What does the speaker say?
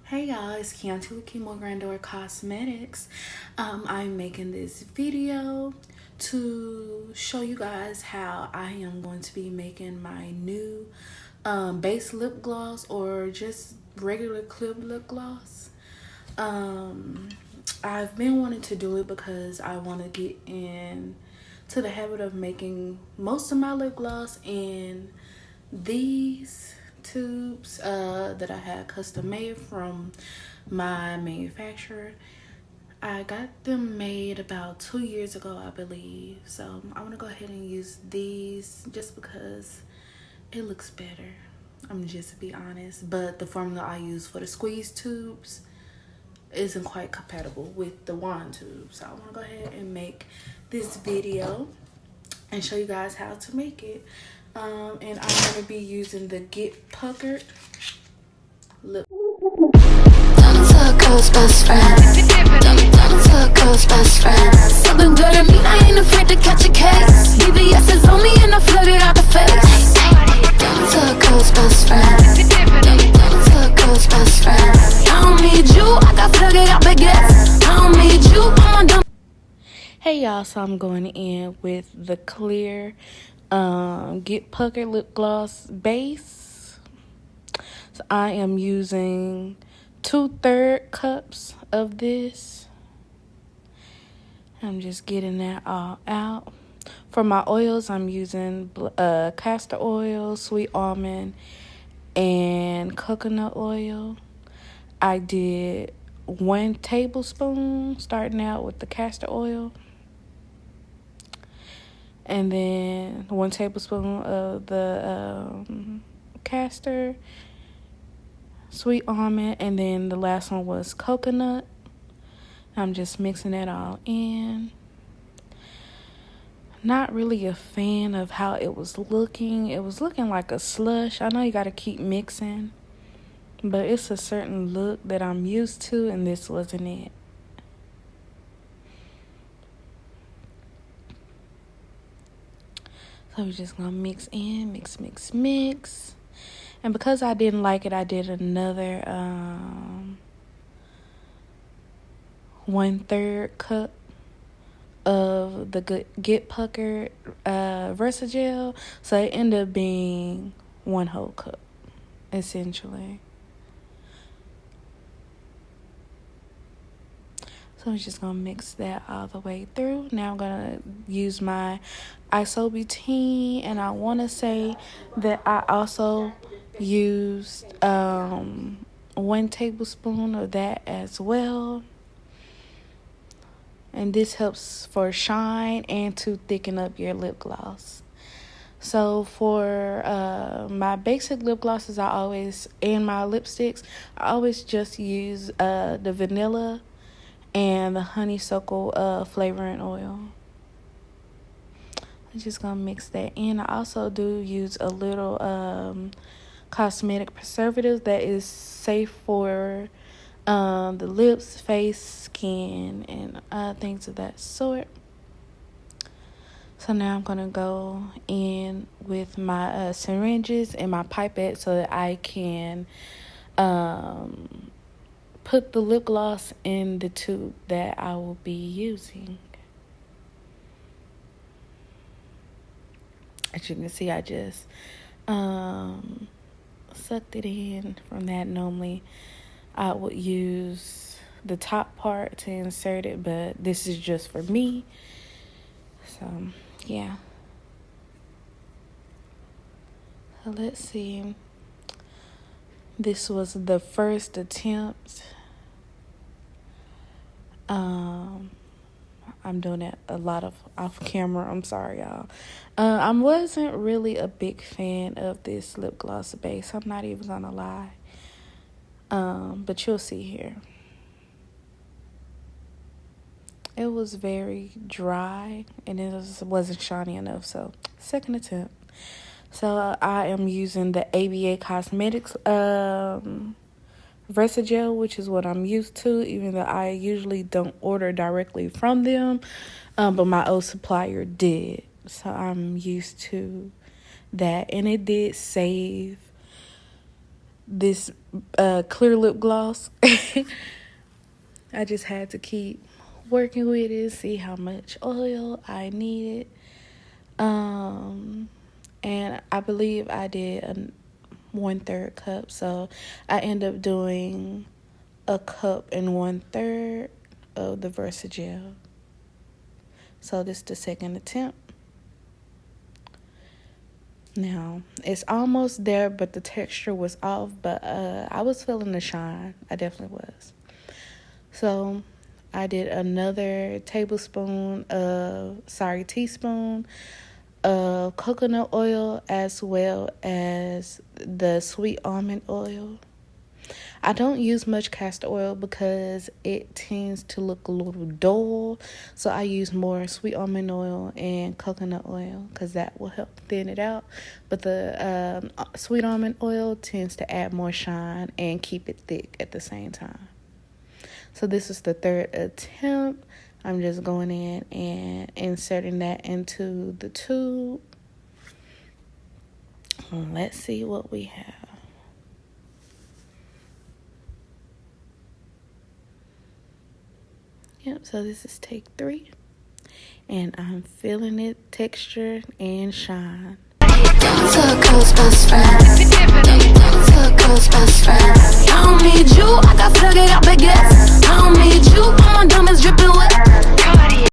Hey y'all, it's Keontae with Chemo Grandeur Cosmetics. I'm making this video to show you guys how I am going to be making my new base lip gloss or just regular clip lip gloss. I've been wanting to do it because I want to get in to the habit of making most of my lip gloss in these tubes that I had custom made from my manufacturer. I got them made about 2 years ago, I believe. So I want to go ahead and use these just because it looks better. I'm just to be honest. But the formula I use for the squeeze tubes isn't quite compatible with the wand tube. So I want to go ahead and make this video and show you guys how to make it. And I'm going to be using the Get Puckered lip. Turn into a girl's best friend. Turn into a girl's best friend. Something good at me, I ain't afraid to catch a case. BBS is on me and I flooded out the face. Turn into a girl's best friend. Turn into a girl's best friend. I don't need you, I got flooded out baguettes. I don't need you, I'm a dumb. Hey y'all, so I'm going in with the clear Get Puckered lip gloss base. So I am using 2/3 cups of this. I'm just getting that all out. For my oils, I'm using castor oil, sweet almond, and coconut oil. I did 1 tablespoon starting out with the castor oil. And then 1 tablespoon of the castor, sweet almond, and then the last one was coconut. I'm just mixing that all in. Not really a fan of how it was looking. It was looking like a slush. I know you got to keep mixing, but it's a certain look that I'm used to, and this wasn't it. So we're just gonna mix in, mix. And because I didn't like it, I did another 1/3 cup of the Get Puckered Versagel. So it ended up being 1 whole cup, essentially. So I'm just going to mix that all the way through. Now I'm going to use my isobutene. And I want to say that I also used 1 tablespoon of that as well. And this helps for shine and to thicken up your lip gloss. So for my basic lip glosses, and my lipsticks, I always just use the vanilla and the honeysuckle flavoring oil. I'm just gonna mix that in. I also do use a little cosmetic preservative that is safe for the lips, face, skin, and things of that sort. So now I'm gonna go in with my syringes and my pipette so that I can put the lip gloss in the tube that I will be using. As you can see, I just sucked it in from that. Normally I would use the top part to insert it, but this is just for me. So yeah. So let's see. This was the first attempt. I'm doing it a lot of off camera. I'm sorry, y'all. I wasn't really a big fan of this lip gloss base. I'm not even gonna lie. But you'll see here. It was very dry and it wasn't shiny enough. So second attempt. So I am using the ABA Cosmetics Versagel, which is what I'm used to, even though I usually don't order directly from them, but my old supplier did, so I'm used to that. And it did save this clear lip gloss. I just had to keep working with it, see how much oil I needed. And I believe I did a 1/3 cup, so I end up doing a cup and 1/3 of the Versagel. So this is the second attempt. Now it's almost there, but the texture was off, but I was feeling the shine. I definitely was. So I did another teaspoon of coconut oil, as well as the sweet almond oil. I don't use much castor oil because it tends to look a little dull, so I use more sweet almond oil and coconut oil because that will help thin it out. But the sweet almond oil tends to add more shine and keep it thick at the same time. So this is the third attempt. I'm just going in and inserting that into the tube. Let's see what we have. Yep, so this is take 3. And I'm feeling it, texture and shine. Down to a girl's best friend. Down to a girl's best friend. I don't need you, I got figured out baguettes.